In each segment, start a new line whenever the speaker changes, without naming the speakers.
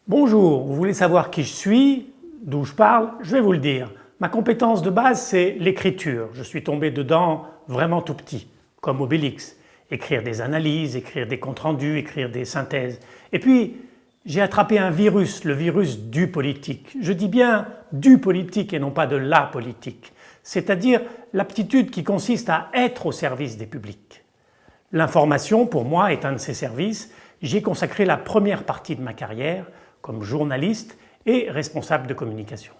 Bonjour, vous voulez savoir qui je suis, d'où je parle? Je vais vous le dire. Ma compétence de base, c'est l'écriture. Je suis tombé dedans vraiment tout petit, comme Obélix. Écrire des analyses, écrire des comptes rendus, écrire des synthèses. Et puis, j'ai attrapé un virus, le virus du politique. Je dis bien du politique et non pas de la politique. C'est-à-dire l'aptitude qui consiste à être au service des publics. L'information, pour moi, est un de ces services. J'y ai consacré la première partie de ma carrière comme journaliste et responsable de communication.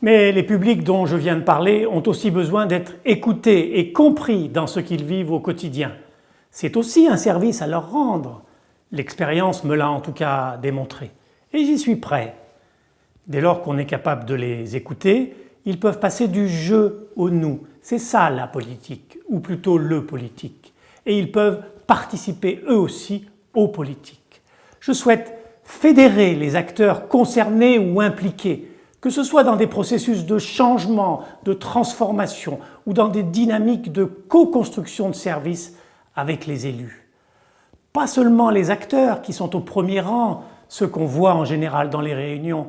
Mais les publics dont je viens de parler ont aussi besoin d'être écoutés et compris dans ce qu'ils vivent au quotidien. C'est aussi un service à leur rendre. L'expérience me l'a en tout cas démontré. Et j'y suis prêt. Dès lors qu'on est capable de les écouter, ils peuvent passer du je au nous. C'est ça la politique, ou plutôt le politique. Et ils peuvent participer eux aussi aux politiques. Je souhaite fédérer les acteurs concernés ou impliqués, que ce soit dans des processus de changement, de transformation ou dans des dynamiques de co-construction de services avec les élus. Pas seulement les acteurs qui sont au premier rang, ceux qu'on voit en général dans les réunions,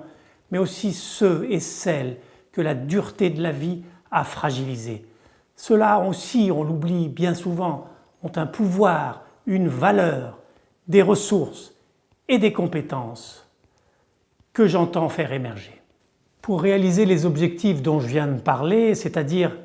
mais aussi ceux et celles que la dureté de la vie a fragilisés. Ceux-là aussi, on l'oublie bien souvent, ont un pouvoir, une valeur, des ressources et des compétences que j'entends faire émerger. Pour réaliser les objectifs dont je viens de parler, c'est-à-dire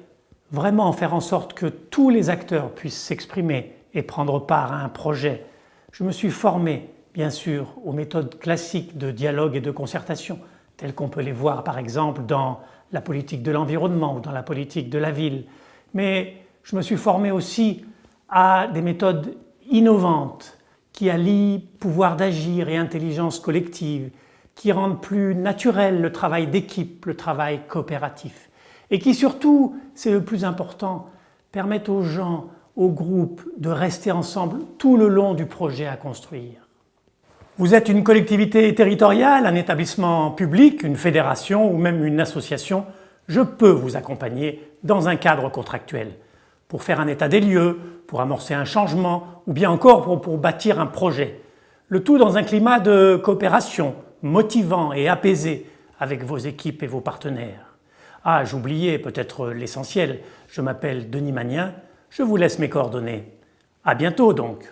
vraiment faire en sorte que tous les acteurs puissent s'exprimer et prendre part à un projet, je me suis formé, bien sûr, aux méthodes classiques de dialogue et de concertation, telles qu'on peut les voir par exemple dans la politique de l'environnement ou dans la politique de la ville. Mais je me suis formé aussi à des méthodes innovantes qui allient pouvoir d'agir et intelligence collective, qui rendent plus naturel le travail d'équipe, le travail coopératif, et qui surtout, c'est le plus important, permettent aux gens, aux groupes de rester ensemble tout le long du projet à construire. Vous êtes une collectivité territoriale, un établissement public, une fédération ou même une association, je peux vous accompagner dans un cadre contractuel pour faire un état des lieux, pour amorcer un changement ou bien encore pour bâtir un projet. Le tout dans un climat de coopération motivant et apaisé avec vos équipes et vos partenaires. Ah, j'oubliais peut-être l'essentiel, je m'appelle Denis Magnien, je vous laisse mes coordonnées. À bientôt donc.